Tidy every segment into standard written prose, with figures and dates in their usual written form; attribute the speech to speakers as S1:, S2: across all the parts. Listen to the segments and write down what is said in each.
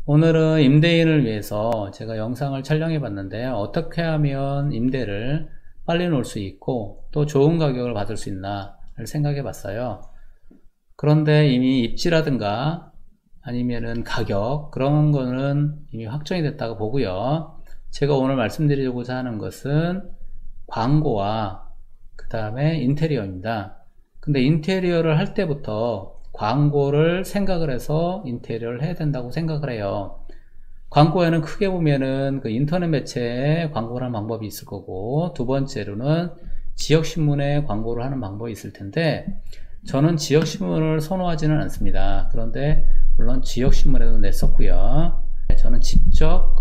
S1: 오늘은 임대인을 위해서 제가 영상을 촬영해 봤는데요. 어떻게 하면 임대를 빨리 놓을 수 있고 또 좋은 가격을 받을 수 있나를 생각해 봤어요. 그런데 이미 입지라든가 아니면은 가격 그런 거는 이미 확정이 됐다고 보고요. 제가 오늘 말씀드리고자 하는 것은 광고와 그 다음에 인테리어입니다. 근데 인테리어를 할 때부터 광고를 생각을 해서 인테리어를 해야 된다고 생각을 해요. 광고에는 크게 보면은 그 인터넷 매체에 광고를 하는 방법이 있을 거고, 두 번째로는 지역신문에 광고를 하는 방법이 있을 텐데, 저는 지역신문을 선호하지는 않습니다. 그런데 물론 지역신문에도 냈었고요. 저는 직접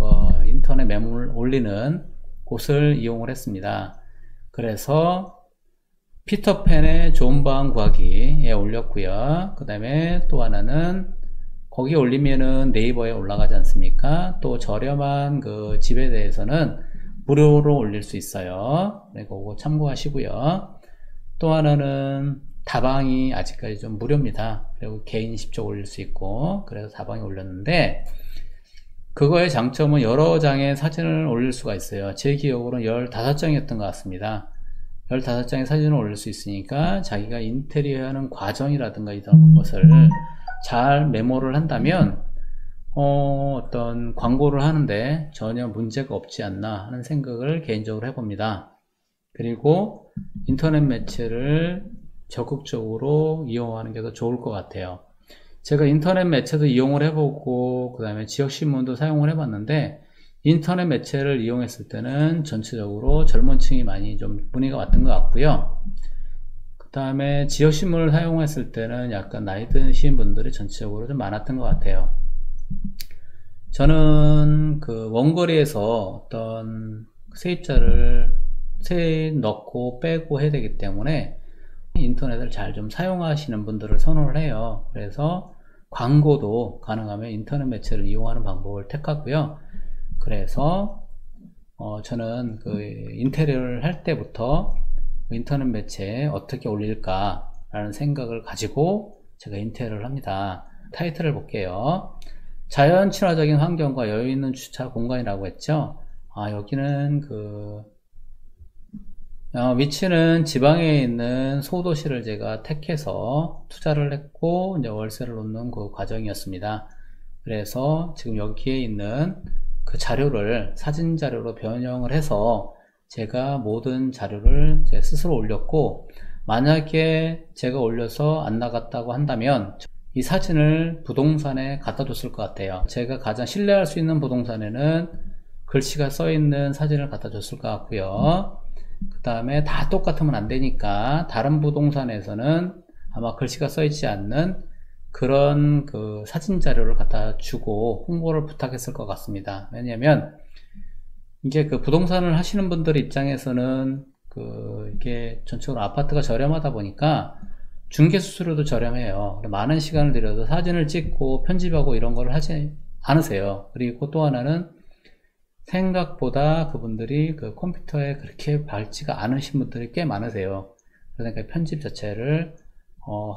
S1: 인터넷 매물을 올리는 곳을 이용을 했습니다. 그래서 피터팬의 좋은 방 구하기에 올렸고요. 그 다음에 또 하나는 거기 올리면은 네이버에 올라가지 않습니까? 또 저렴한 그 집에 대해서는 무료로 올릴 수 있어요. 네, 그거 참고하시고요. 또 하나는 다방이 아직까지 좀 무료입니다. 그리고 개인 10조 올릴 수 있고, 그래서 다방에 올렸는데, 그거의 장점은 여러 장의 사진을 올릴 수가 있어요. 제 기억으로는 15장이었던 것 같습니다. 15장의 사진을 올릴 수 있으니까 자기가 인테리어 하는 과정이라든가 이런 것을 잘 메모를 한다면 어떤 광고를 하는데 전혀 문제가 없지 않나 하는 생각을 개인적으로 해봅니다. 그리고 인터넷 매체를 적극적으로 이용하는 게 더 좋을 것 같아요. 제가 인터넷 매체도 이용을 해보고 그 다음에 지역신문도 사용을 해봤는데, 인터넷 매체를 이용했을 때는 전체적으로 젊은 층이 많이 좀 문의가 왔던 것 같고요. 그 다음에 지역신문을 사용했을 때는 약간 나이 드신 분들이 전체적으로 좀 많았던 것 같아요. 저는 그 원거리에서 어떤 세입자를 세입 넣고 빼고 해야 되기 때문에 인터넷을 잘 좀 사용하시는 분들을 선호를 해요. 그래서 광고도 가능하면 인터넷 매체를 이용하는 방법을 택하고요. 그래서 저는 그 인테리어를 할 때부터 인터넷 매체에 어떻게 올릴까 라는 생각을 가지고 제가 인테리어를 합니다. 타이틀을 볼게요. 자연 친화적인 환경과 여유 있는 주차 공간이라고 했죠. 여기는 위치는 지방에 있는 소도시를 제가 택해서 투자를 했고 이제 월세를 놓는 그 과정이었습니다. 그래서 지금 여기에 있는 그 자료를 사진 자료로 변형을 해서 제가 모든 자료를 제 스스로 올렸고, 만약에 제가 올려서 안 나갔다고 한다면 이 사진을 부동산에 갖다 줬을 것 같아요. 제가 가장 신뢰할 수 있는 부동산에는 글씨가 써 있는 사진을 갖다 줬을 것 같고요. 그 다음에 다 똑같으면 안 되니까 다른 부동산에서는 아마 글씨가 써 있지 않는 그런 그 사진 자료를 갖다 주고 홍보를 부탁했을 것 같습니다. 왜냐면 이게 그 부동산을 하시는 분들 입장에서는 이게 전체적으로 아파트가 저렴하다 보니까 중개 수수료도 저렴해요. 많은 시간을 들여서 사진을 찍고 편집하고 이런 걸 하지 않으세요. 그리고 또 하나는 생각보다 그분들이 그 컴퓨터에 그렇게 밝지가 않으신 분들이 꽤 많으세요. 그러니까 편집 자체를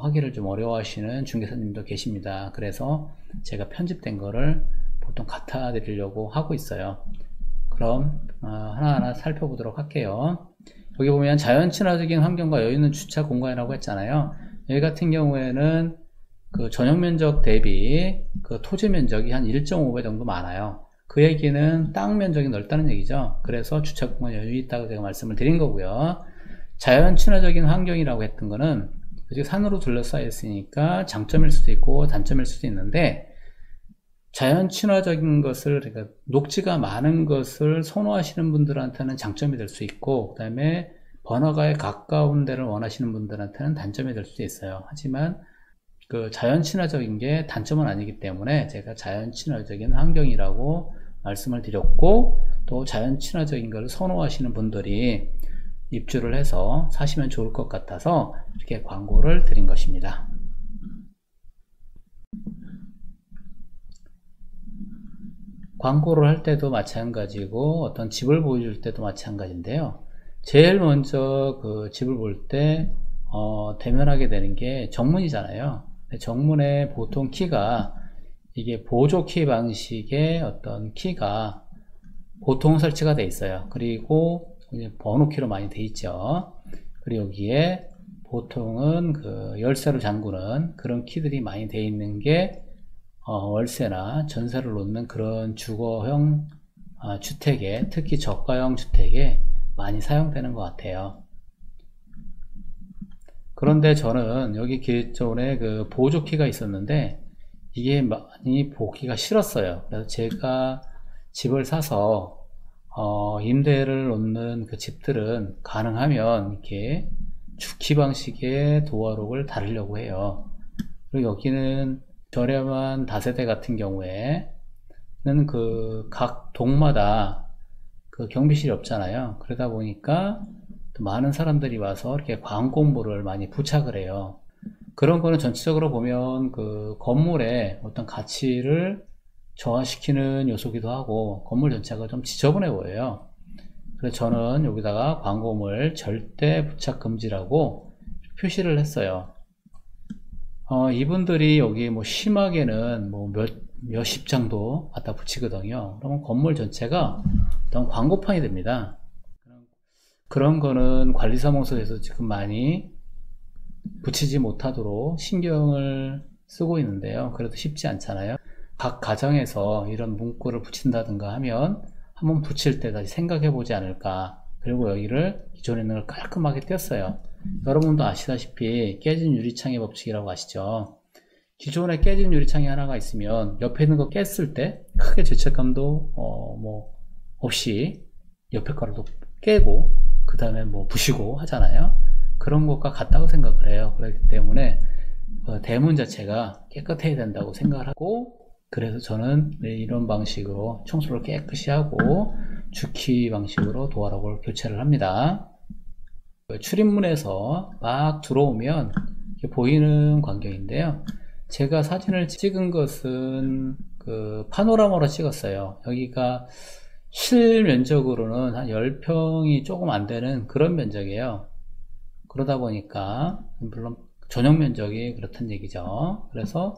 S1: 하기를 좀 어려워하시는 중개사님도 계십니다. 그래서 제가 편집된 거를 보통 갖다 드리려고 하고 있어요. 그럼 하나하나 살펴보도록 할게요. 여기 보면 자연 친화적인 환경과 여유 있는 주차 공간이라고 했잖아요. 여기 같은 경우에는 그 전용 면적 대비 그 토지 면적이 한 1.5배 정도 많아요. 그 얘기는 땅 면적이 넓다는 얘기죠. 그래서 주차 공간이 여유 있다고 제가 말씀을 드린 거고요. 자연 친화적인 환경이라고 했던 거는 산으로 둘러싸여 있으니까 장점일 수도 있고 단점일 수도 있는데, 자연 친화적인 것을, 그러니까 녹지가 많은 것을 선호하시는 분들한테는 장점이 될 수 있고, 그 다음에 번화가에 가까운 데를 원하시는 분들한테는 단점이 될 수도 있어요. 하지만 그 자연 친화적인 게 단점은 아니기 때문에 제가 자연 친화적인 환경이라고 말씀을 드렸고, 또 자연 친화적인 것을 선호하시는 분들이 입주를 해서 사시면 좋을 것 같아서 이렇게 광고를 드린 것입니다. 광고를 할 때도 마찬가지고 어떤 집을 보여줄 때도 마찬가지인데요. 제일 먼저 그 집을 볼 때 대면하게 되는 게 정문이잖아요. 정문에 보통 키가 이게 보조키 방식의 어떤 키가 보통 설치가 되어 있어요. 그리고 번호키로 많이 되어 있죠. 그리고 여기에 보통은 그 열쇠로 잠그는 그런 키들이 많이 되어 있는 게 월세나 전세를 놓는 그런 주거형 주택에, 특히 저가형 주택에 많이 사용되는 것 같아요. 그런데 저는 여기 기존에 그 보조키가 있었는데 이게 많이 보기가 싫었어요. 그래서 제가 집을 사서 임대를 놓는 그 집들은 가능하면 이렇게 주키 방식의 도어록을 달으려고 해요. 그리고 여기는 저렴한 다세대 같은 경우에는 그 각 동마다 그 경비실이 없잖아요. 그러다 보니까 많은 사람들이 와서 이렇게 광고물을 많이 부착을 해요. 그런 거는 전체적으로 보면 그 건물의 어떤 가치를 저하시키는 요소기도 하고 건물 전체가 좀 지저분해 보여요. 그래서 저는 여기다가 광고물 절대 부착 금지라고 표시를 했어요. 이분들이 여기 뭐 심하게는 뭐 몇십 장도 갖다 붙이거든요. 그러면 건물 전체가 어떤 광고판이 됩니다. 그런 거는 관리사무소에서 지금 많이 붙이지 못하도록 신경을 쓰고 있는데요. 그래도 쉽지 않잖아요. 각 가정에서 이런 문구를 붙인다든가 하면 한번 붙일 때 다시 생각해 보지 않을까. 그리고 여기를 기존에 있는 걸 깔끔하게 떼었어요. 여러분도 아시다시피 깨진 유리창의 법칙이라고 아시죠? 기존에 깨진 유리창이 하나가 있으면 옆에 있는 거 깼을 때 크게 죄책감도 뭐 없이 옆에 거라도 깨고 그 다음에 뭐 부시고 하잖아요. 그런 것과 같다고 생각을 해요. 그렇기 때문에 대문 자체가 깨끗해야 된다고 생각을 하고, 그래서 저는 이런 방식으로 청소를 깨끗이 하고 주키 방식으로 도어록을 교체를 합니다. 출입문에서 막 들어오면 보이는 광경인데요. 제가 사진을 찍은 것은 그 파노라마로 찍었어요. 여기가 실면적으로는 한 10평이 조금 안 되는 그런 면적이에요. 그러다 보니까 물론 전용 면적이 그렇다는 얘기죠. 그래서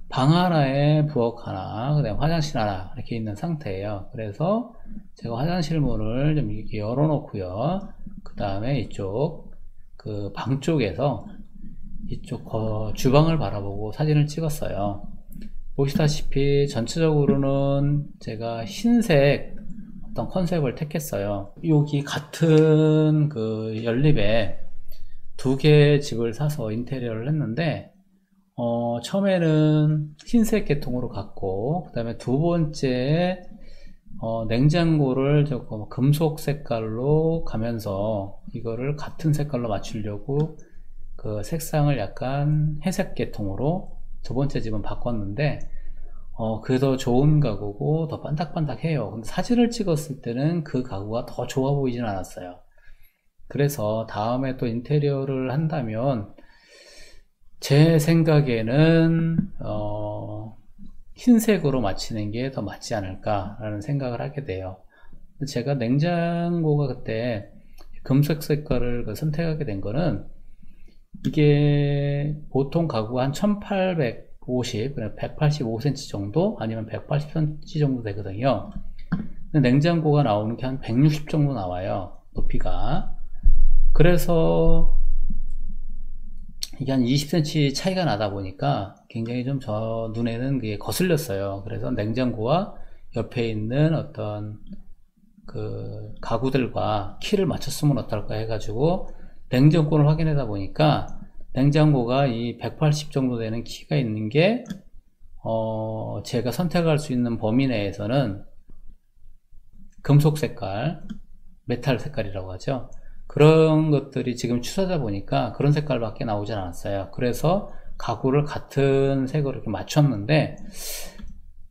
S1: 방 하나에 부엌 하나, 그다음에 화장실 하나 이렇게 있는 상태예요. 그래서 제가 화장실 문을 좀 이렇게 열어 놓고요. 그 다음에 이쪽 그 방 쪽에서 이쪽 주방을 바라보고 사진을 찍었어요. 보시다시피 전체적으로는 제가 흰색 어떤 컨셉을 택했어요. 여기 같은 그 연립에 두 개의 집을 사서 인테리어를 했는데 처음에는 흰색 계통으로 갔고, 그 다음에 두 번째 냉장고를 조금 금속 색깔로 가면서 이거를 같은 색깔로 맞추려고 그 색상을 약간 회색 계통으로 두 번째 집은 바꿨는데 그래도 좋은 가구고 더 반짝반짝해요. 근데 사진을 찍었을 때는 그 가구가 더 좋아 보이진 않았어요. 그래서 다음에 또 인테리어를 한다면 제 생각에는 흰색으로 맞추는 게 더 맞지 않을까 라는 생각을 하게 돼요. 제가 냉장고가 그때 금색 색깔을 선택하게 된 거는 이게 보통 가구가 한 1850, 185cm 정도 아니면 180cm 정도 되거든요. 근데 냉장고가 나오는 게 한 160 정도 나와요, 높이가. 그래서 이게 한 20cm 차이가 나다 보니까 굉장히 좀 저 눈에는 그게 거슬렸어요. 그래서 냉장고와 옆에 있는 어떤 그 가구들과 키를 맞췄으면 어떨까 해가지고 냉장고를 확인하다 보니까 냉장고가 이 180 정도 되는 키가 있는 게 제가 선택할 수 있는 범위 내에서는 금속 색깔, 메탈 색깔이라고 하죠. 그런 것들이 지금 추세다 보니까 그런 색깔밖에 나오진 않았어요. 그래서 가구를 같은 색으로 이렇게 맞췄는데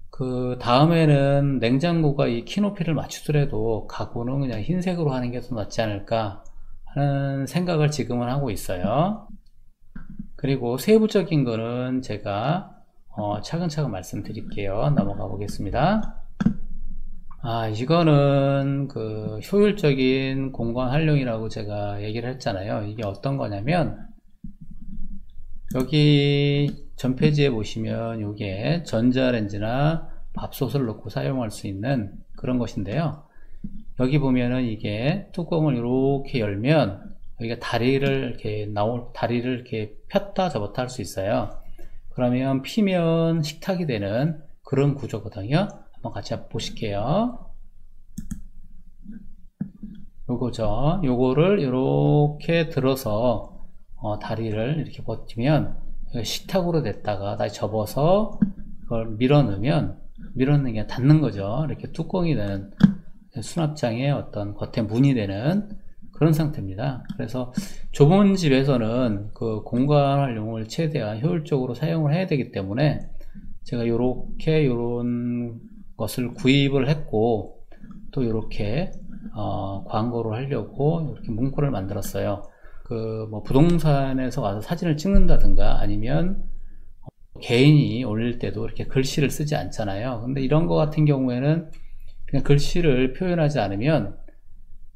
S1: 그 다음에는 냉장고가 이 키 높이를 맞추더라도 가구는 그냥 흰색으로 하는 게 더 낫지 않을까 하는 생각을 지금은 하고 있어요. 그리고 세부적인 거는 제가 차근차근 말씀드릴게요. 넘어가 보겠습니다. 이거는 그 효율적인 공간 활용이라고 제가 얘기를 했잖아요. 이게 어떤 거냐면 여기 전 페이지에 보시면 이게 전자레인지나 밥솥을 넣고 사용할 수 있는 그런 것인데요. 여기 보면은 이게 뚜껑을 이렇게 열면 여기가 다리를 이렇게 폈다 접었다 할 수 있어요. 그러면 피면 식탁이 되는 그런 구조거든요. 한번 같이 보실게요. 요거죠. 요거를 이렇게 들어서 다리를 이렇게 버티면 식탁으로 됐다가 다시 접어서 그걸 밀어넣으면 게 닫는 거죠. 이렇게 뚜껑이 되는 수납장의 어떤 겉에 문이 되는 그런 상태입니다. 그래서 좁은 집에서는 그 공간 활용을 최대한 효율적으로 사용을 해야 되기 때문에 제가 요런 것을 구입을 했고 또 이렇게 광고를 하려고 이렇게 문구를 만들었어요. 뭐 부동산에서 와서 사진을 찍는다든가 아니면 개인이 올릴 때도 이렇게 글씨를 쓰지 않잖아요. 근데 이런 거 같은 경우에는 그냥 글씨를 표현하지 않으면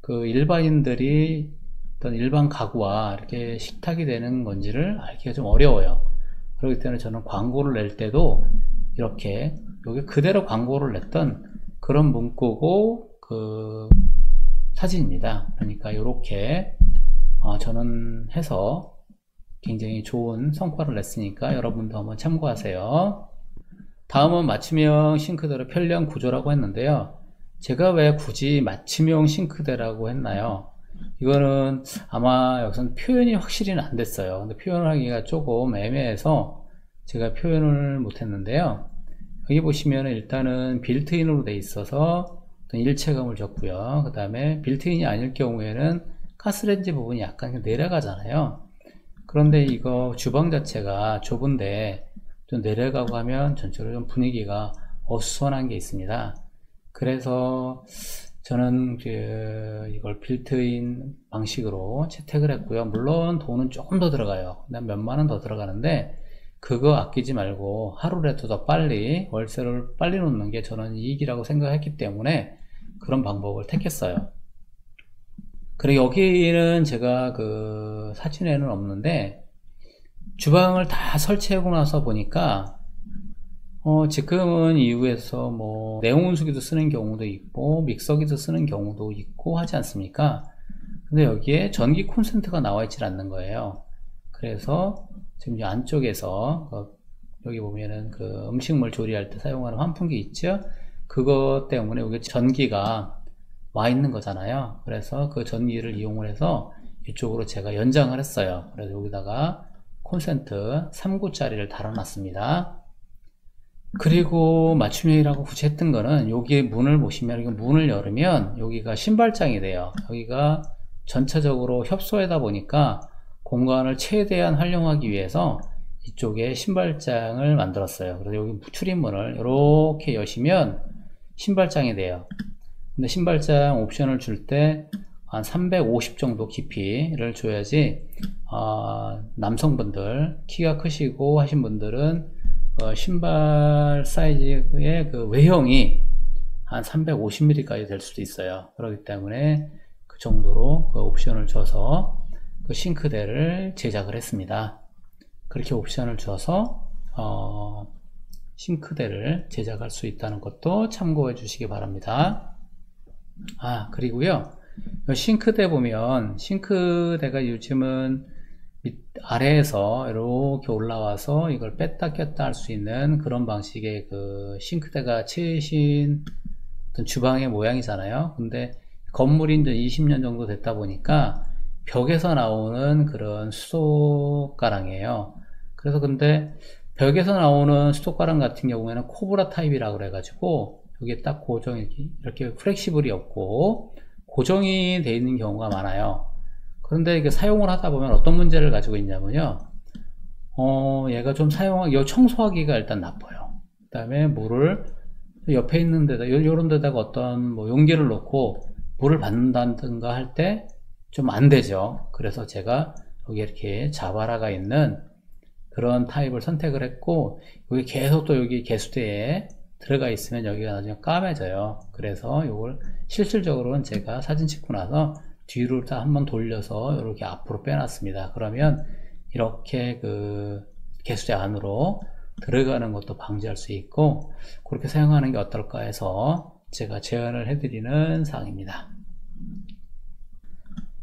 S1: 그 일반인들이 어떤 일반 가구와 이렇게 식탁이 되는 건지를 알기가 좀 어려워요. 그렇기 때문에 저는 광고를 낼 때도 이렇게 여기 그대로 광고를 냈던 그런 문구고 그 사진입니다. 그러니까 이렇게 저는 해서 굉장히 좋은 성과를 냈으니까 여러분도 한번 참고하세요. 다음은 맞춤형 싱크대로 편리한 구조라고 했는데요. 제가 왜 굳이 맞춤형 싱크대라고 했나요? 이거는 아마 여기서는 표현이 확실히는 안 됐어요. 근데 표현을 하기가 조금 애매해서 제가 표현을 못 했는데요. 여기 보시면 일단은 빌트인으로 돼 있어서 일체감을 줬고요. 그 다음에 빌트인이 아닐 경우에는 가스레인지 부분이 약간 내려가잖아요. 그런데 이거 주방 자체가 좁은데 좀 내려가고 하면 전체로 좀 분위기가 어수선한 게 있습니다. 그래서 저는 이걸 빌트인 방식으로 채택을 했고요. 물론 돈은 조금 더 들어가요. 몇만 원 더 들어가는데 그거 아끼지 말고 하루라도 더 빨리 월세를 빨리 놓는 게 저는 이익이라고 생각했기 때문에 그런 방법을 택했어요. 그리고 여기는 제가 그 사진에는 없는데 주방을 다 설치하고 나서 보니까 지금은 이후에서 뭐 내온수기도 쓰는 경우도 있고 믹서기도 쓰는 경우도 있고 하지 않습니까? 근데 여기에 전기 콘센트가 나와 있질 않는 거예요. 그래서 지금 이 안쪽에서 여기 보면은 그 음식물 조리할 때 사용하는 환풍기 있죠? 그것 때문에 여기 전기가 와 있는 거잖아요. 그래서 그 전기를 이용을 해서 이쪽으로 제가 연장을 했어요. 그래서 여기다가 콘센트 3구짜리를 달아놨습니다. 그리고 맞춤형이라고 굳이 했던 거는 여기 문을 보시면 여기 문을 열으면 여기가 신발장이 돼요. 여기가 전체적으로 협소하다 보니까 공간을 최대한 활용하기 위해서 이쪽에 신발장을 만들었어요. 그래서 여기 출입문을 이렇게 여시면 신발장이 돼요. 근데 신발장 옵션을 줄 때 한 350 정도 깊이를 줘야지 남성분들 키가 크시고 하신 분들은 신발 사이즈의 그 외형이 한 350mm까지 될 수도 있어요. 그렇기 때문에 그 정도로 그 옵션을 줘서 그 싱크대를 제작을 했습니다. 그렇게 옵션을 줘서 싱크대를 제작할 수 있다는 것도 참고해 주시기 바랍니다. 그리고요, 싱크대 보면 싱크대가 요즘은 아래에서 이렇게 올라와서 이걸 뺐다 꼈다 할 수 있는 그런 방식의 그 싱크대가 최신 어떤 주방의 모양이잖아요. 근데 건물이 이제 20년 정도 됐다 보니까 벽에서 나오는 그런 수도가랑이에요. 그래서 근데 벽에서 나오는 수도가랑 같은 경우에는 코브라 타입이라고 그래가지고 여기에 딱 고정이 이렇게 플렉시블이 없고 고정이 되어 있는 경우가 많아요. 그런데 이게 사용을 하다 보면 어떤 문제를 가지고 있냐면요. 얘가 좀 청소하기가 일단 나빠요. 그 다음에 물을 옆에 있는 데다, 요런 데다가 어떤 뭐 용기를 놓고 물을 받는다든가 할 때 좀 안 되죠. 그래서 제가 여기 이렇게 자바라가 있는 그런 타입을 선택을 했고, 여기 계속 또 여기 개수대에 들어가 있으면 여기가 나중에 까매져요. 그래서 이걸 실질적으로는 제가 사진 찍고 나서 뒤로 다 한번 돌려서 이렇게 앞으로 빼놨습니다. 그러면 이렇게 그 개수대 안으로 들어가는 것도 방지할 수 있고, 그렇게 사용하는 게 어떨까 해서 제가 제안을 해드리는 사항입니다.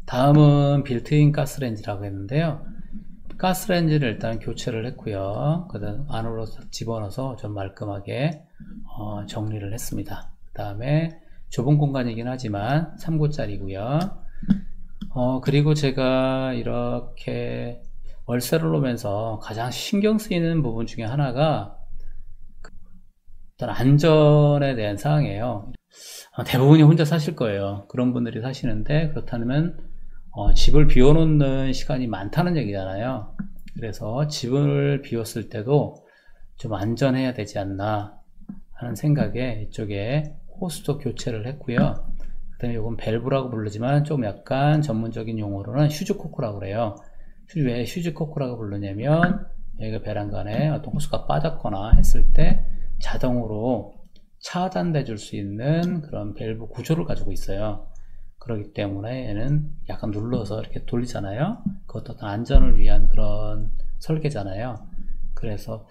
S1: 다음은 빌트인 가스레인지라고 했는데요. 가스레인지를 일단 교체를 했고요. 그 다음 안으로 집어넣어서 좀 말끔하게 정리를 했습니다. 그 다음에 좁은 공간이긴 하지만 3구짜리고요. 그리고 제가 이렇게 월세를 놓으면서 가장 신경 쓰이는 부분 중에 하나가 어떤 안전에 대한 사항이에요. 대부분이 혼자 사실 거예요. 그런 분들이 사시는데, 그렇다면 집을 비워놓는 시간이 많다는 얘기잖아요. 그래서 집을 비웠을 때도 좀 안전해야 되지 않나 하는 생각에 이쪽에 호스도 교체를 했고요. 그 다음에 이건 밸브라고 부르지만 좀 약간 전문적인 용어로는 휴즈코크라고 그래요. 왜 휴즈코크라고 부르냐면, 여기가 베란간에 어떤 호스가 빠졌거나 했을 때 자동으로 차단돼 줄 수 있는 그런 밸브 구조를 가지고 있어요. 그렇기 때문에 얘는 약간 눌러서 이렇게 돌리잖아요. 그것도 어떤 안전을 위한 그런 설계잖아요. 그래서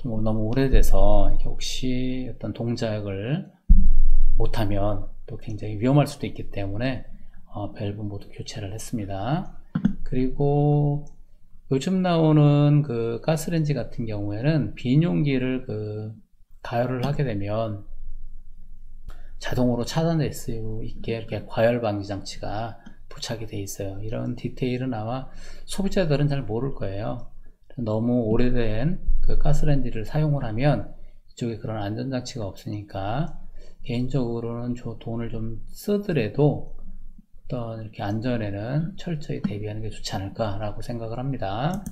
S1: 너무 오래돼서 혹시 어떤 동작을 못하면 또 굉장히 위험할 수도 있기 때문에 밸브 모두 교체를 했습니다. 그리고 요즘 나오는 그 가스레인지 같은 경우에는 비닐용기를 가열을 하게 되면 자동으로 차단될 수 있게 이렇게 과열 방지 장치가 부착이 되어 있어요. 이런 디테일은 아마 소비자들은 잘 모를 거예요. 너무 오래된 그 가스레인지를 사용을 하면 이쪽에 그런 안전장치가 없으니까 개인적으로는 돈을 좀 쓰더라도 어떤 이렇게 안전에는 철저히 대비하는 게 좋지 않을까라고 생각을 합니다.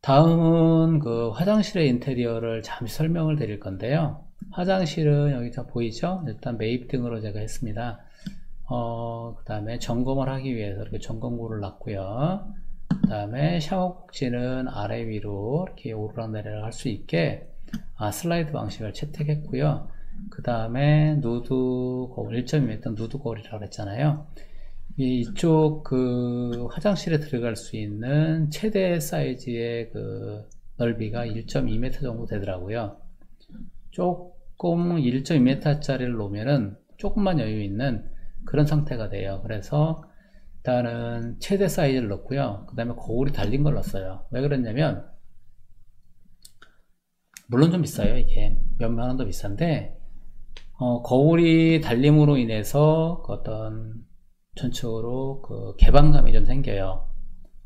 S1: 다음은 그 화장실의 인테리어를 잠시 설명을 드릴 건데요. 화장실은 여기 다 보이죠? 일단 매입등으로 제가 했습니다. 그 다음에 점검을 하기 위해서 이렇게 점검구를 놨고요. 그 다음에 샤워꼭지는 아래 위로 이렇게 오르락내리락 할 수 있게 슬라이드 방식을 채택했고요. 그 다음에 누드 거울, 1.2m 누드 거울이라고 했잖아요. 이쪽 그 화장실에 들어갈 수 있는 최대 사이즈의 그 넓이가 1.2m 정도 되더라고요. 조금 1.2m 짜리를 놓으면은 조금만 여유 있는 그런 상태가 돼요. 그래서 일단은 최대 사이즈를 넣고요. 그 다음에 거울이 달린 걸 넣었어요. 왜 그랬냐면, 물론 좀 비싸요. 이게 몇만 원도 비싼데, 거울이 달림으로 인해서 어떤 전적으로 그 개방감이 좀 생겨요.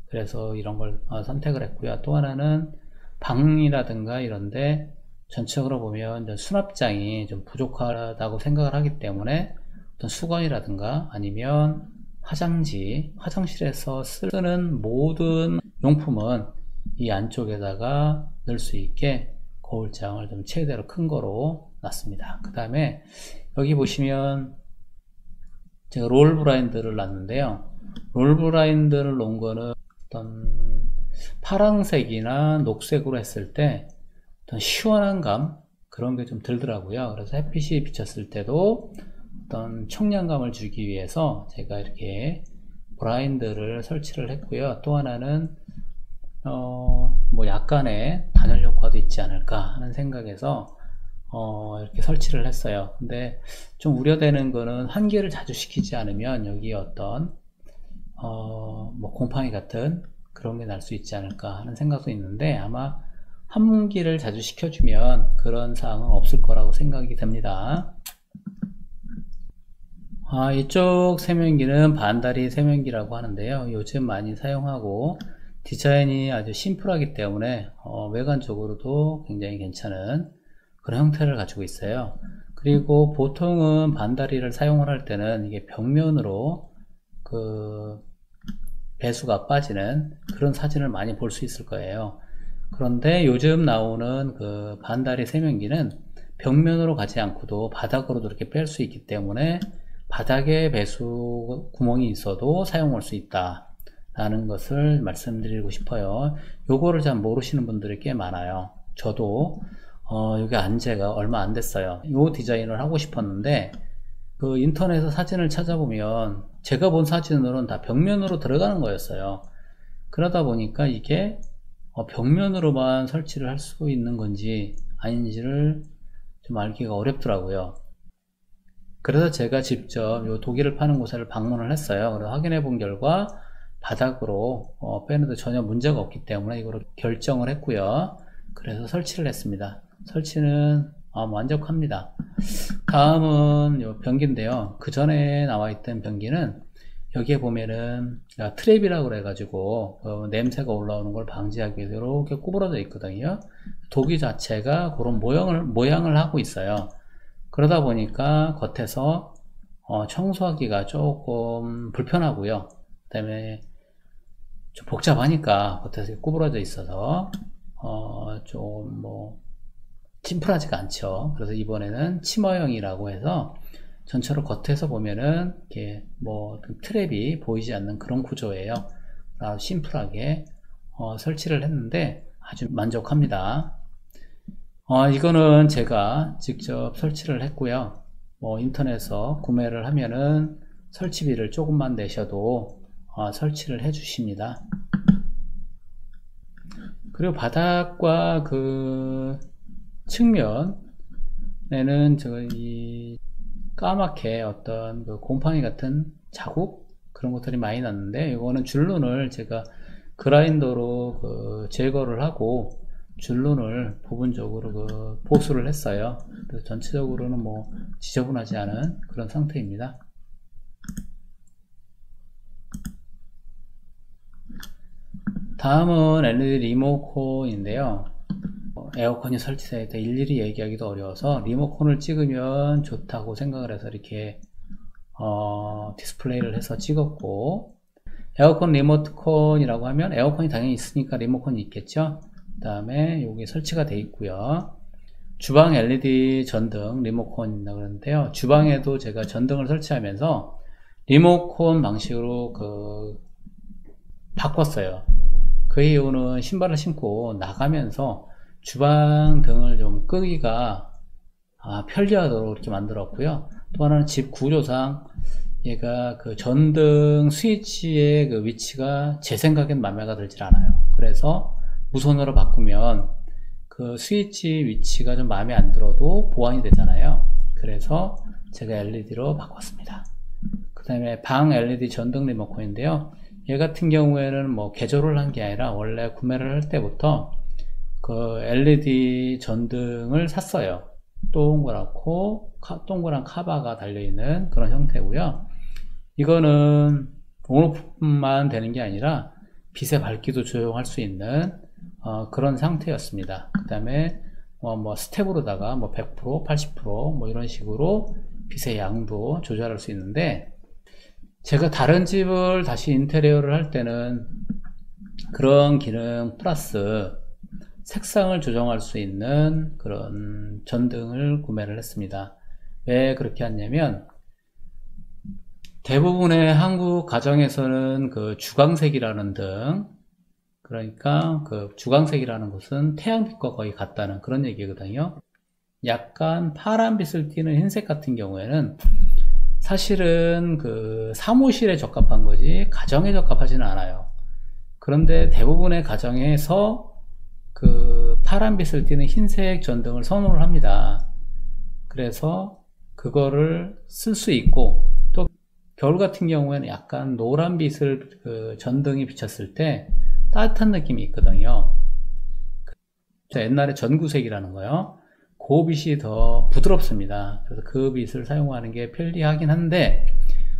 S1: 그래서 이런 걸 선택을 했고요. 또 하나는 방이라든가 이런데 전체적으로 보면 수납장이 좀 부족하다고 생각을 하기 때문에 어떤 수건이라든가 아니면 화장지, 화장실에서 쓰는 모든 용품은 이 안쪽에다가 넣을 수 있게 거울장을 좀 최대로 큰 거로 놨습니다. 그 다음에 여기 보시면 제가 롤 블라인드를 놨는데요. 롤 블라인드를 놓은 거는 어떤 파란색이나 녹색으로 했을 때 어떤 시원한 감, 그런 게 좀 들더라고요. 그래서 햇빛이 비쳤을 때도 어떤 청량감을 주기 위해서 제가 이렇게 블라인드를 설치를 했고요. 또 하나는 뭐 약간의 단열 효과도 있지 않을까 하는 생각에서 이렇게 설치를 했어요. 근데 좀 우려되는 거는 환기를 자주 시키지 않으면 여기 어떤 뭐 곰팡이 같은 그런 게 날 수 있지 않을까 하는 생각도 있는데, 아마 환기를 자주 시켜주면 그런 사항은 없을 거라고 생각이 됩니다. 이쪽 세면기는 반다리 세면기라고 하는데요. 요즘 많이 사용하고 디자인이 아주 심플하기 때문에 외관적으로도 굉장히 괜찮은 그런 형태를 가지고 있어요. 그리고 보통은 반다리를 사용을 할 때는 이게 벽면으로 그 배수가 빠지는 그런 사진을 많이 볼 수 있을 거예요. 그런데 요즘 나오는 그 반다리 세면기는 벽면으로 가지 않고도 바닥으로도 이렇게 뺄 수 있기 때문에 바닥에 배수 구멍이 있어도 사용할 수 있다 라는 것을 말씀드리고 싶어요. 요거를 잘 모르시는 분들이 꽤 많아요. 저도 여기 안 지가 얼마 안 됐어요. 요 디자인을 하고 싶었는데 그 인터넷에서 사진을 찾아보면 제가 본 사진으로는 다 벽면으로 들어가는 거였어요. 그러다 보니까 이게 벽면으로만 설치를 할 수 있는 건지 아닌지를 좀 알기가 어렵더라고요. 그래서 제가 직접 요 독일을 파는 곳을 방문을 했어요. 그래서 확인해 본 결과 바닥으로 빼는데 전혀 문제가 없기 때문에 이거를 결정을 했고요. 그래서 설치를 했습니다. 설치는 만족합니다. 다음은 요 변기인데요. 그 전에 나와 있던 변기는 여기에 보면은 트랩이라고 그래가지고 냄새가 올라오는 걸 방지하기 위해서 이렇게 구부러져 있거든요. 독이 자체가 그런 모양을 하고 있어요. 그러다 보니까 겉에서 청소하기가 조금 불편하고요. 그 다음에 좀 복잡하니까 겉에서 구부러져 있어서 좀 심플하지가 않죠. 그래서 이번에는 치머형이라고 해서 전체로 겉에서 보면은 이렇게 트랩이 보이지 않는 그런 구조예요. 아주 심플하게 설치를 했는데 아주 만족합니다. 이거는 제가 직접 설치를 했고요. 인터넷에서 구매를 하면은 설치비를 조금만 내셔도 설치를 해 주십니다. 그리고 바닥과 그 측면에는 이 까맣게 어떤 그 곰팡이 같은 자국 그런 것들이 많이 났는데, 이거는 줄눈을 제가 그라인더로 제거를 하고 줄눈을 부분적으로 보수를 했어요. 그래서 전체적으로는 지저분하지 않은 그런 상태입니다. 다음은 LED 리모컨인데요. 에어컨이 설치되어 있다 일일이 얘기하기도 어려워서 리모컨을 찍으면 좋다고 생각을 해서 이렇게 디스플레이를 해서 찍었고, 에어컨 리모컨이라고 하면 에어컨이 당연히 있으니까 리모컨이 있겠죠. 그 다음에 여기 설치가 되어 있고요. 주방 LED 전등 리모컨이라고 그러는데요. 주방에도 제가 전등을 설치하면서 리모컨 방식으로 바꿨어요. 그 이유는 신발을 신고 나가면서 주방 등을 좀 끄기가 편리하도록 이렇게 만들었고요. 또 하나는 집 구조상 얘가 그 전등 스위치의 그 위치가 제 생각엔 마음에 들질 않아요. 그래서 무선으로 바꾸면 그 스위치 위치가 좀 마음에 안 들어도 보완이 되잖아요. 그래서 제가 LED로 바꿨습니다. 그 다음에 방 LED 전등 리모컨인데요. 얘 같은 경우에는 개조를 한 게 아니라 원래 구매를 할 때부터 그 LED 전등을 샀어요. 동그란 카바가 달려있는 그런 형태고요. 이거는 온오프만 되는 게 아니라 빛의 밝기도 조정할 수 있는 그런 상태였습니다. 그 다음에 스텝으로다가 100%, 80% 이런 식으로 빛의 양도 조절할 수 있는데, 제가 다른 집을 다시 인테리어를 할 때는 그런 기능 플러스 색상을 조정할 수 있는 그런 전등을 구매를 했습니다. 왜 그렇게 했냐면, 대부분의 한국 가정에서는 그 주광색이라는 등, 그러니까 그 주광색이라는 것은 태양빛과 거의 같다는 그런 얘기거든요. 약간 파란빛을 띠는 흰색 같은 경우에는 사실은 그 사무실에 적합한 거지 가정에 적합하지는 않아요. 그런데 대부분의 가정에서 그 파란빛을 띠는 흰색 전등을 선호를 합니다. 그래서 그거를 쓸 수 있고, 또 겨울 같은 경우에는 약간 노란빛을 그 전등이 비쳤을 때 따뜻한 느낌이 있거든요. 옛날에 전구색이라는 거요. 그 빛이 더 부드럽습니다. 그래서 그 빛을 사용하는 게 편리하긴 한데,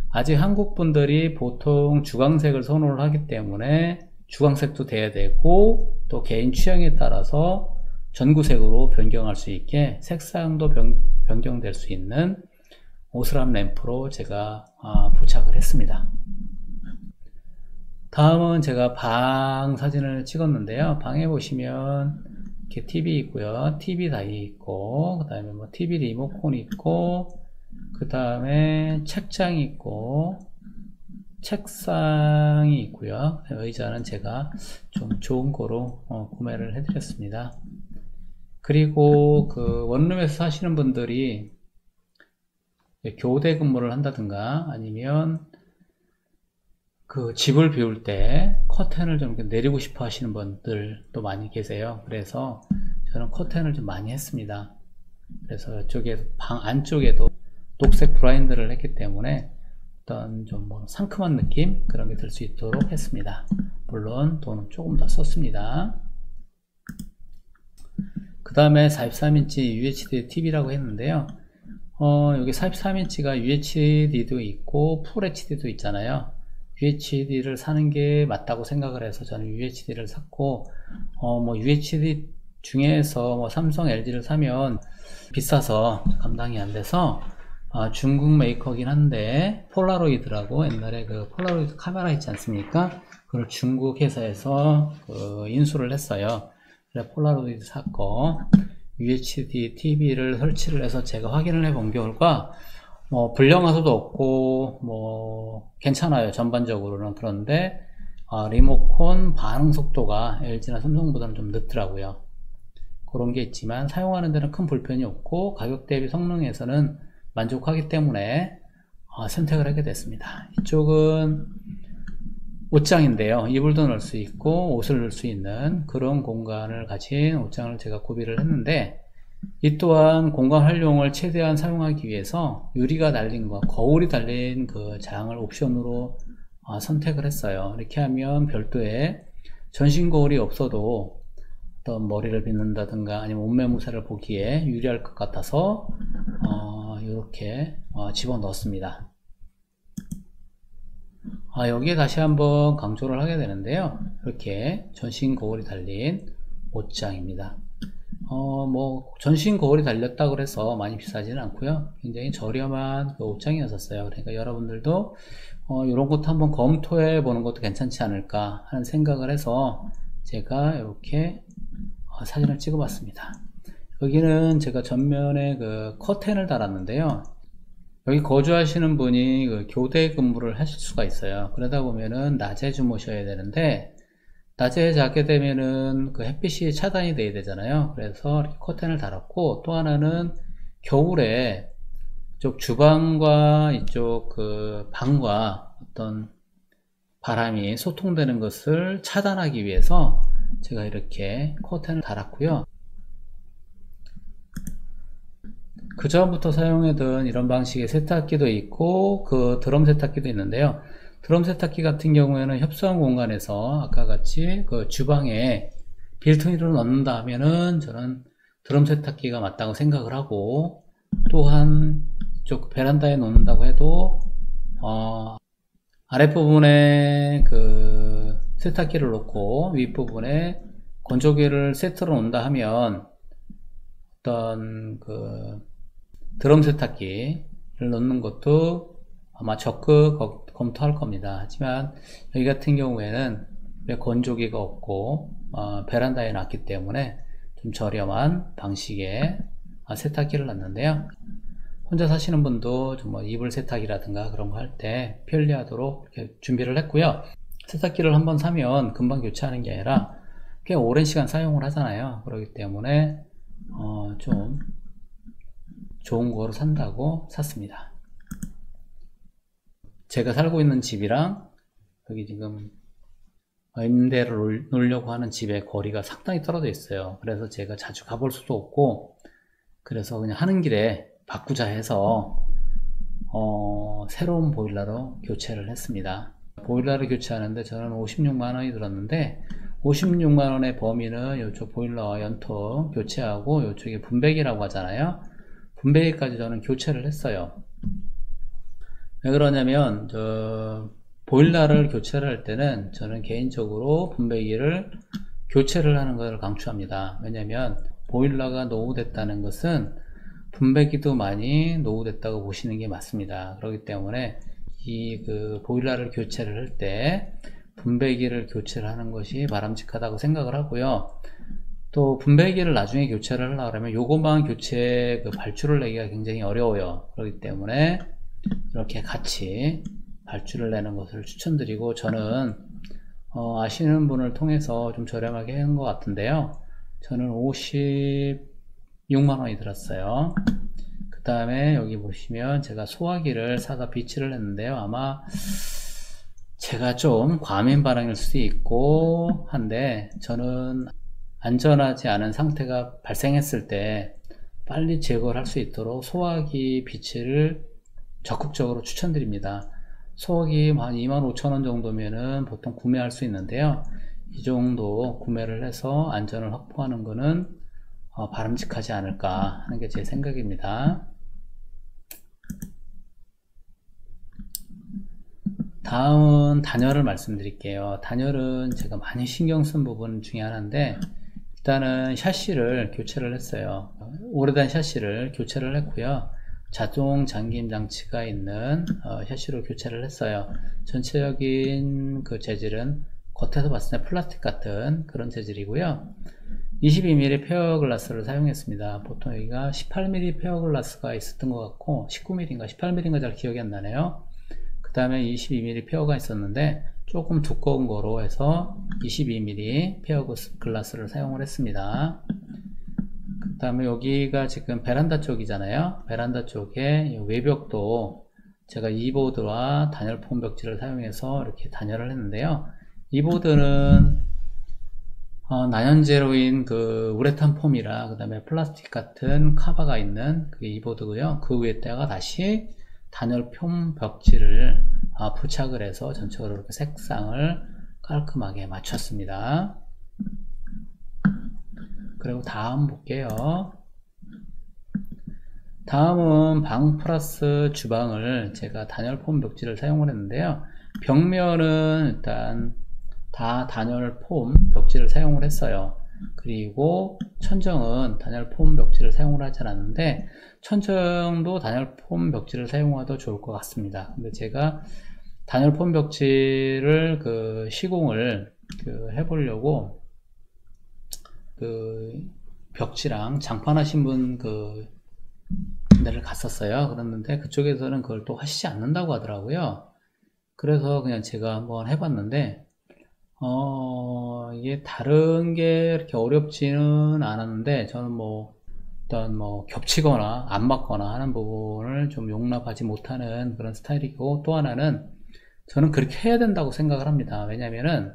S1: 아직 한국 분들이 보통 주광색을 선호를 하기 때문에 주광색도 돼야 되고, 또 개인 취향에 따라서 전구색으로 변경할 수 있게 색상도 변경될 수 있는 오스람 램프로 제가 부착을 했습니다. 다음은 제가 방 사진을 찍었는데요. 방에 보시면 이렇게 TV 있고요. TV 다이 있고, 그 다음에 TV 리모컨이 있고, 그 다음에 책장이 있고, 책상이 있고요. 의자는 제가 좀 좋은 거로 구매를 해드렸습니다. 그리고 그 원룸에서 사시는 분들이 교대 근무를 한다든가 아니면 그 집을 비울 때 커튼을 좀 내리고 싶어 하시는 분들도 많이 계세요. 그래서 저는 커튼을 좀 많이 했습니다. 그래서 이쪽에 방 안쪽에도 녹색 블라인드를 했기 때문에 어떤 좀 뭐 상큼한 느낌 그런 게 들 수 있도록 했습니다. 물론 돈은 조금 더 썼습니다. 그 다음에 43인치 UHD TV라고 했는데요. 여기 43인치가 UHD도 있고 풀 HD도 있잖아요. UHD를 사는 게 맞다고 생각을 해서 저는 UHD를 샀고, 뭐 UHD 중에서 뭐 삼성, LG를 사면 비싸서 감당이 안 돼서 중국 메이커긴 한데 폴라로이드라고 옛날에 그 폴라로이드 카메라 있지 않습니까? 그걸 중국 회사에서 인수를 했어요. 그래서 폴라로이드 샀고 UHD TV를 설치를 해서 제가 확인을 해 본 결과 뭐 불량화소도 없고 뭐 괜찮아요. 전반적으로는. 그런데 리모컨 반응 속도가 LG나 삼성보다는 좀 늦더라고요. 그런 게 있지만 사용하는 데는 큰 불편이 없고 가격 대비 성능에서는 만족하기 때문에 선택을 하게 됐습니다. 이쪽은 옷장인데요. 이불도 넣을 수 있고 옷을 넣을 수 있는 그런 공간을 가진 옷장을 제가 구비를 했는데, 이 또한 공간 활용을 최대한 사용하기 위해서 유리가 달린 거, 거울이 달린 그 장을 옵션으로 선택을 했어요. 이렇게 하면 별도의 전신 거울이 없어도 어떤 머리를 빗는다든가 아니면 옷매무새를 보기에 유리할 것 같아서 이렇게 집어 넣었습니다. 여기에 다시 한번 강조를 하게 되는데요. 이렇게 전신 거울이 달린 옷장입니다. 뭐 전신 거울이 달렸다고 그래서 많이 비싸지는 않고요. 굉장히 저렴한 그 옷장이었어요. 그러니까 여러분들도 이런 것도 한번 검토해 보는 것도 괜찮지 않을까 하는 생각을 해서 제가 이렇게 사진을 찍어 봤습니다. 여기는 제가 전면에 그 커튼을 달았는데요. 여기 거주하시는 분이 그 교대 근무를 하실 수가 있어요. 그러다 보면은 낮에 주무셔야 되는데, 낮에 자게 되면은 그 햇빛이 차단이 돼야 되잖아요. 그래서 이렇게 커튼을 달았고, 또 하나는 겨울에 이쪽 주방과 이쪽 그 방과 어떤 바람이 소통되는 것을 차단하기 위해서 제가 이렇게 커튼을 달았고요. 그 전부터 사용하던 이런 방식의 세탁기도 있고 그 드럼 세탁기도 있는데요. 드럼 세탁기 같은 경우에는 협소한 공간에서 아까 같이 그 주방에 빌트인으로 넣는다 하면은 저는 드럼 세탁기가 맞다고 생각을 하고, 또한 이쪽 베란다에 놓는다고 해도 아랫부분에 그 세탁기를 놓고 윗부분에 건조기를 세트로 놓는다 하면 어떤 그 드럼 세탁기를 넣는 것도 아마 적극 검토할 겁니다. 하지만 여기 같은 경우에는 건조기가 없고 베란다에 놨기 때문에 좀 저렴한 방식의 세탁기를 놨는데요. 혼자 사시는 분도 좀 뭐 이불 세탁이라든가 그런 거 할 때 편리하도록 이렇게 준비를 했고요. 세탁기를 한번 사면 금방 교체하는 게 아니라 꽤 오랜 시간 사용을 하잖아요. 그렇기 때문에 좀 좋은 거로 산다고 샀습니다. 제가 살고 있는 집이랑 여기 지금 임대를 놓으려고 하는 집의 거리가 상당히 떨어져 있어요. 그래서 제가 자주 가볼 수도 없고, 그래서 그냥 하는 길에 바꾸자 해서 새로운 보일러로 교체를 했습니다. 보일러를 교체하는데 저는 56만원이 들었는데, 56만원의 범위는 이쪽 보일러 연통 교체하고 이쪽에 분배기라고 하잖아요. 분배기까지 저는 교체를 했어요. 왜 그러냐면 보일러를 교체를 할 때는 저는 개인적으로 분배기를 교체를 하는 것을 강추합니다. 왜냐면 보일러가 노후됐다는 것은 분배기도 많이 노후됐다고 보시는 게 맞습니다. 그렇기 때문에 이 그 보일러를 교체를 할 때 분배기를 교체를 하는 것이 바람직하다고 생각을 하고요. 또 분배기를 나중에 교체를 하려고 하면 요것만 교체 그 발주를 내기가 굉장히 어려워요. 그렇기 때문에 이렇게 같이 발주를 내는 것을 추천드리고, 저는 아시는 분을 통해서 좀 저렴하게 한 것 같은데요. 저는 56만원이 들었어요. 그 다음에 여기 보시면 제가 소화기를 사다 비치를 했는데요. 아마 제가 좀 과민 반응일 수도 있고 한데, 저는 안전하지 않은 상태가 발생했을 때 빨리 제거를 할 수 있도록 소화기 비치를 적극적으로 추천드립니다. 소화기 한 25,000원 정도면은 보통 구매할 수 있는데요. 이 정도 구매를 해서 안전을 확보하는 것은 바람직하지 않을까 하는 게 제 생각입니다. 다음은 단열을 말씀드릴게요. 단열은 제가 많이 신경 쓴 부분 중에 하나인데, 일단은 샤시를 교체를 했어요. 오래된 샤시를 교체를 했고요. 자동 잠김 장치가 있는 샤시로 교체를 했어요. 전체적인 그 재질은 겉에서 봤을 때 플라스틱 같은 그런 재질이고요. 22mm 페어 글라스를 사용했습니다. 보통 여기가 18mm 페어 글라스가 있었던 것 같고 19mm인가 18mm인가 잘 기억이 안 나네요. 그 다음에 22mm 페어가 있었는데 조금 두꺼운 거로 해서 22mm 페어 글라스를 사용을 했습니다. 그 다음에 여기가 지금 베란다 쪽이잖아요. 베란다 쪽에 외벽도 제가 이 보드와 단열 폼 벽지를 사용해서 이렇게 단열을 했는데요. 이 보드는 나연제로인 그 우레탄 폼이라 그 다음에 플라스틱 같은 카바가 있는 그게 이 보드고요. 그 위에다가 다시 단열 폼 벽지를 부착을 해서 전체적으로 이렇게 색상을 깔끔하게 맞췄습니다. 그리고 다음 볼게요. 다음은 방 플러스 주방을 제가 단열 폼 벽지를 사용을 했는데요. 벽면은 일단 다 단열 폼 벽지를 사용을 했어요. 그리고 천정은 단열 폼 벽지를 사용을 하지 않았는데 천정도 단열 폼 벽지를 사용해도 좋을 것 같습니다. 근데 제가 단열 폼 벽지를 시공을 해보려고 벽지랑 장판하신 분 데를 갔었어요. 그랬는데 그쪽에서는 그걸 또 하시지 않는다고 하더라고요. 그래서 그냥 제가 한번 해봤는데 이게 다른 게 이렇게 어렵지는 않았는데 저는 일단 겹치거나 안 맞거나 하는 부분을 좀 용납하지 못하는 그런 스타일이고, 또 하나는 저는 그렇게 해야 된다고 생각을 합니다. 왜냐면은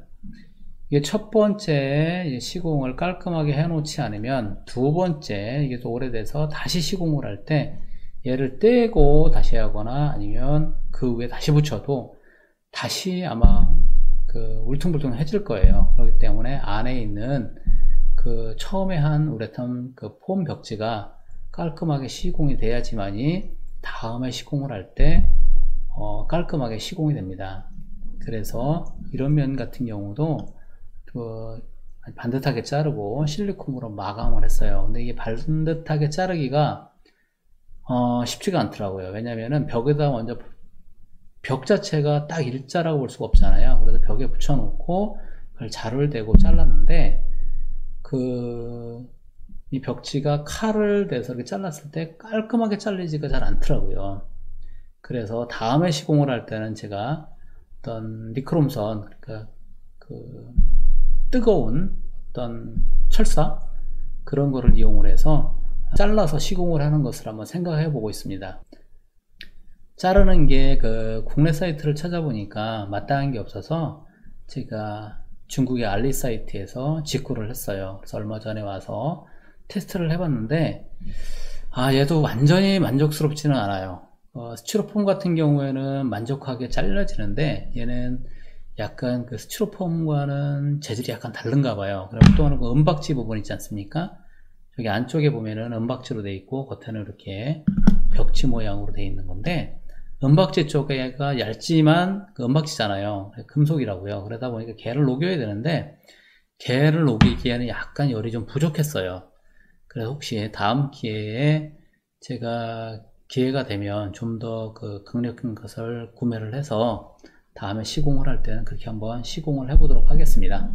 S1: 이게 첫 번째 시공을 깔끔하게 해 놓지 않으면 두 번째 이게 또 오래돼서 다시 시공을 할 때 얘를 떼고 다시 하거나 아니면 그 위에 다시 붙여도 다시 아마 울퉁불퉁해질 거예요. 그렇기 때문에 안에 있는 처음에 한 우레탄 폼 벽지가 깔끔하게 시공이 돼야지만이 다음에 시공을 할 때 깔끔하게 시공이 됩니다. 그래서 이런 면 같은 경우도 반듯하게 자르고 실리콘으로 마감을 했어요. 근데 이게 반듯하게 자르기가 쉽지가 않더라고요. 왜냐면은 벽에다 먼저 벽 자체가 딱 일자라고 볼 수가 없잖아요. 그래서 벽에 붙여놓고 그걸 자루를 대고 잘랐는데 이 벽지가 칼을 대서 이렇게 잘랐을 때 깔끔하게 잘리지가 잘 않더라고요. 그래서 다음에 시공을 할 때는 제가 어떤 니크롬선, 그러니까 뜨거운 어떤 철사 그런 거를 이용을 해서 잘라서 시공을 하는 것을 한번 생각해 보고 있습니다. 자르는 게 국내 사이트를 찾아보니까 마땅한 게 없어서 제가 중국의 알리 사이트에서 직구를 했어요. 그래서 얼마 전에 와서 테스트를 해봤는데 얘도 완전히 만족스럽지는 않아요. 스티로폼 같은 경우에는 만족하게 잘라지는데 얘는 약간 스티로폼과는 재질이 약간 다른가 봐요. 그리고 또 하나 은박지 부분 있지 않습니까? 여기 안쪽에 보면은 은박지로 되어 있고 겉에는 이렇게 벽지 모양으로 되어 있는 건데 은박지 쪽에가 얇지만 은박지잖아요. 금속이라고요. 그러다 보니까 개를 녹여야 되는데 개를 녹이기에는 약간 열이 좀 부족했어요. 그래서 혹시 다음 기회에 제가 기회가 되면 좀 더 강력한 것을 구매를 해서 다음에 시공을 할 때는 그렇게 한번 시공을 해보도록 하겠습니다.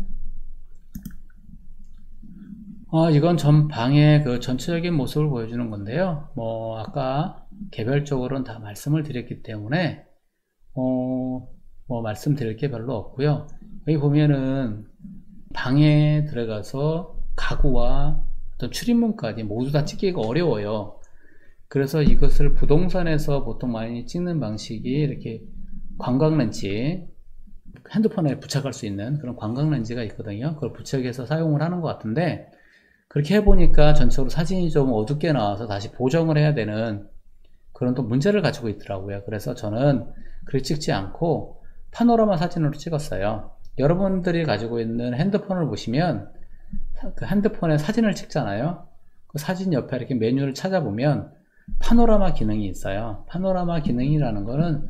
S1: 이건 전 방의 전체적인 모습을 보여주는 건데요. 아까 개별적으로는 다 말씀을 드렸기 때문에 말씀드릴 게 별로 없고요. 여기 보면은 방에 들어가서 가구와 어떤 출입문까지 모두 다 찍기가 어려워요. 그래서 이것을 부동산에서 보통 많이 찍는 방식이 이렇게 관광렌치 핸드폰에 부착할 수 있는 그런 광각 렌즈가 있거든요. 그걸 부착해서 사용을 하는 것 같은데, 그렇게 해보니까 전체적으로 사진이 좀 어둡게 나와서 다시 보정을 해야 되는 그런 또 문제를 가지고 있더라고요. 그래서 저는 그렇게 찍지 않고 파노라마 사진으로 찍었어요. 여러분들이 가지고 있는 핸드폰을 보시면 그 핸드폰에 사진을 찍잖아요. 그 사진 옆에 이렇게 메뉴를 찾아보면 파노라마 기능이 있어요. 파노라마 기능이라는 거는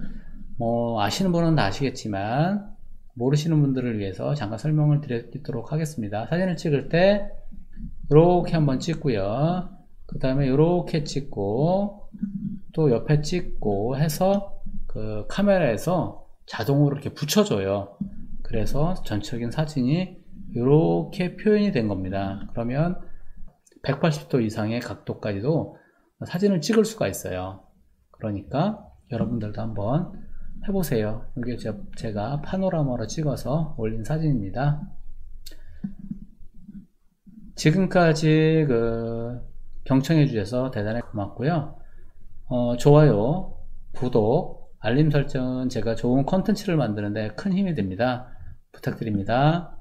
S1: 뭐 아시는 분은 다 아시겠지만 모르시는 분들을 위해서 잠깐 설명을 드리도록 하겠습니다. 사진을 찍을 때 이렇게 한번 찍고요. 그 다음에 이렇게 찍고 또 옆에 찍고 해서 그 카메라에서 자동으로 이렇게 붙여줘요. 그래서 전체적인 사진이 이렇게 표현이 된 겁니다. 그러면 180도 이상의 각도까지도 사진을 찍을 수가 있어요. 그러니까 여러분들도 한번 해보세요. 이게 제가 파노라마로 찍어서 올린 사진입니다. 지금까지 경청해 주셔서 대단히 고맙고요. 좋아요, 구독, 알림 설정은 제가 좋은 컨텐츠를 만드는데 큰 힘이 됩니다. 부탁드립니다.